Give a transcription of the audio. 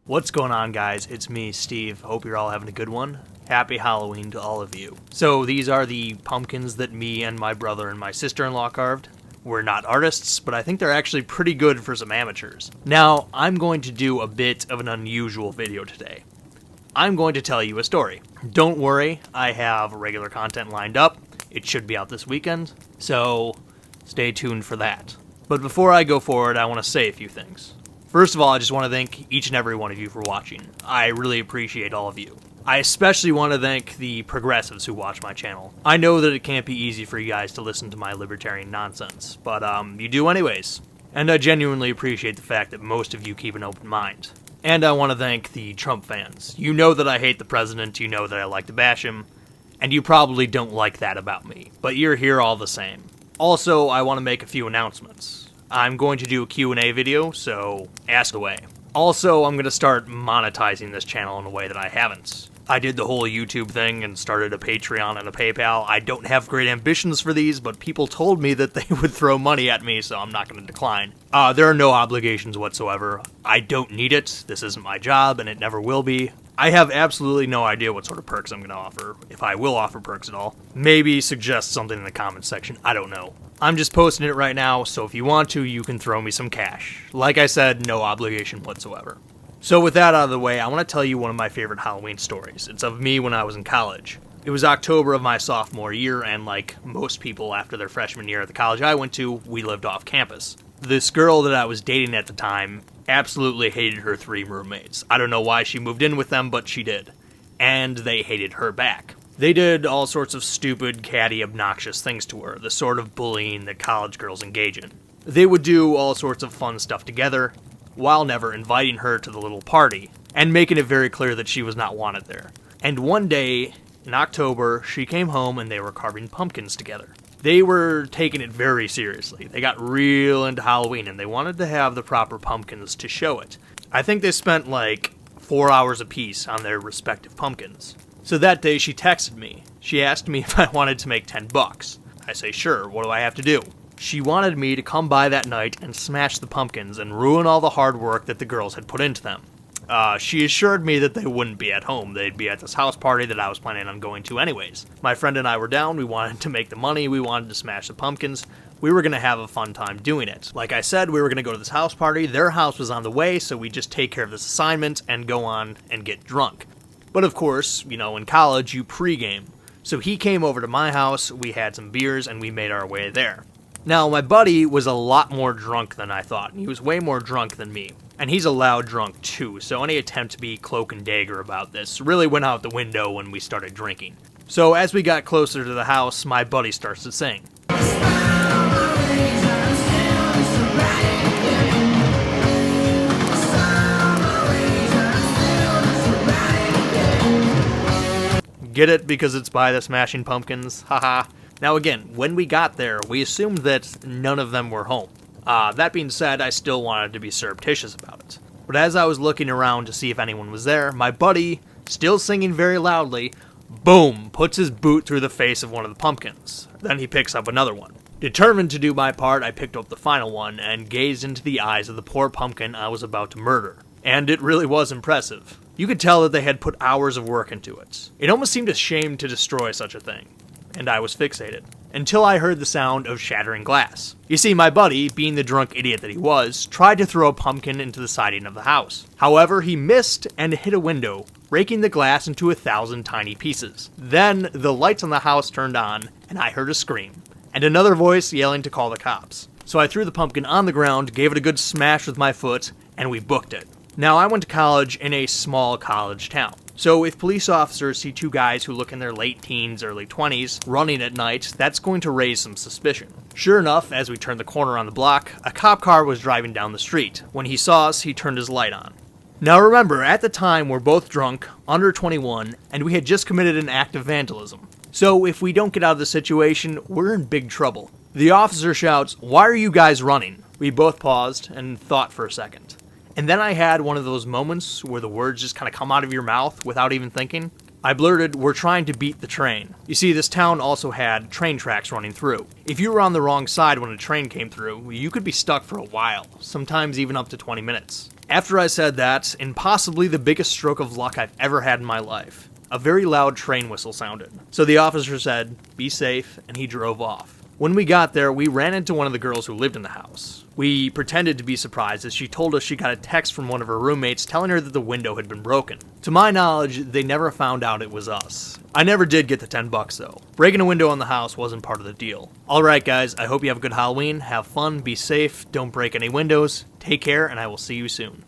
What's going on, guys? It's me, Steve. Hope you're all having a good one. Happy Halloween to all of you. So these are the pumpkins that me and my brother and my sister-in-law carved. We're not artists, but I think they're actually pretty good for some amateurs. Now, I'm going to do a bit of an unusual video today. I'm going to tell you a story. Don't worry, I have regular content lined up. It should be out this weekend, so stay tuned for that. But before I go forward, I want to say a few things. First of all, I just want to thank each and every one of you for watching. I really appreciate all of you. I especially want to thank the progressives who watch my channel. I know that it can't be easy for you guys to listen to my libertarian nonsense, but you do anyways. And I genuinely appreciate the fact that most of you keep an open mind. And I want to thank the Trump fans. You know that I hate the president, you know that I like to bash him, and you probably don't like that about me, but you're here all the same. Also, I want to make a few announcements. I'm going to do a Q&A video, so ask away. Also, I'm going to start monetizing this channel in a way that I haven't. I did the whole YouTube thing and started a Patreon and a PayPal. I don't have great ambitions for these, but people told me that they would throw money at me, so I'm not going to decline. There are no obligations whatsoever. I don't need it. This isn't my job, and it never will be. I have absolutely no idea what sort of perks I'm going to offer, if I will offer perks at all. Maybe suggest something in the comments section. I don't know. I'm just posting it right now, so if you want to, you can throw me some cash. Like I said, no obligation whatsoever. So with that out of the way, I want to tell you one of my favorite Halloween stories. It's of me when I was in college. It was October of my sophomore year, and like most people after their freshman year at the college I went to, we lived off campus. This girl that I was dating at the time absolutely hated her 3 roommates. I don't know why she moved in with them, but she did. And they hated her back. They did all sorts of stupid, catty, obnoxious things to her, the sort of bullying that college girls engage in. They would do all sorts of fun stuff together, while never inviting her to the little party, and making it very clear that she was not wanted there. And one day, in October, she came home and they were carving pumpkins together. They were taking it very seriously. They got real into Halloween, and they wanted to have the proper pumpkins to show it. I think they spent like 4 hours apiece on their respective pumpkins. So that day she texted me. She asked me if I wanted to make $10. I say, sure, what do I have to do? She wanted me to come by that night and smash the pumpkins and ruin all the hard work that the girls had put into them. She assured me that they wouldn't be at home. They'd be at this house party that I was planning on going to anyways. My friend and I were down. We wanted to make the money. We wanted to smash the pumpkins. We were going to have a fun time doing it. Like I said, we were going to go to this house party. Their house was on the way, so we'd just take care of this assignment and go on and get drunk. But of course, you know, in college, you pregame. So he came over to my house, we had some beers, and we made our way there. Now, my buddy was a lot more drunk than I thought. He was way more drunk than me. And he's a loud drunk too, so any attempt to be cloak and dagger about this really went out the window when we started drinking. So as we got closer to the house, my buddy starts to sing. Get it? Because it's by the Smashing Pumpkins? Haha. Now again, when we got there, we assumed that none of them were home. That being said, I still wanted to be surreptitious about it. But as I was looking around to see if anyone was there, my buddy, still singing very loudly, boom, puts his boot through the face of one of the pumpkins. Then he picks up another one. Determined to do my part, I picked up the final one and gazed into the eyes of the poor pumpkin I was about to murder. And it really was impressive. You could tell that they had put hours of work into it. It almost seemed a shame to destroy such a thing. And I was fixated. Until I heard the sound of shattering glass. You see, my buddy, being the drunk idiot that he was, tried to throw a pumpkin into the siding of the house. However, he missed and hit a window, breaking the glass into 1,000 tiny pieces. Then, the lights on the house turned on, and I heard a scream, and another voice yelling to call the cops. So I threw the pumpkin on the ground, gave it a good smash with my foot, and we booked it. Now, I went to college in a small college town. So if police officers see 2 guys who look in their late teens, early 20s, running at night, that's going to raise some suspicion. Sure enough, as we turned the corner on the block, a cop car was driving down the street. When he saw us, he turned his light on. Now remember, at the time, we're both drunk, under 21, and we had just committed an act of vandalism. So if we don't get out of the situation, we're in big trouble. The officer shouts, "Why are you guys running?" We both paused and thought for a second. And then I had one of those moments where the words just kind of come out of your mouth without even thinking. I blurted, "We're trying to beat the train." You see, this town also had train tracks running through. If you were on the wrong side when a train came through, you could be stuck for a while, sometimes even up to 20 minutes. After I said that, in possibly the biggest stroke of luck I've ever had in my life, a very loud train whistle sounded. So the officer said, "Be safe," and he drove off. When we got there, we ran into one of the girls who lived in the house. We pretended to be surprised as she told us she got a text from one of her roommates telling her that the window had been broken. To my knowledge, they never found out it was us. I never did get the $10 though. Breaking a window on the house wasn't part of the deal. Alright guys, I hope you have a good Halloween, have fun, be safe, don't break any windows, take care, and I will see you soon.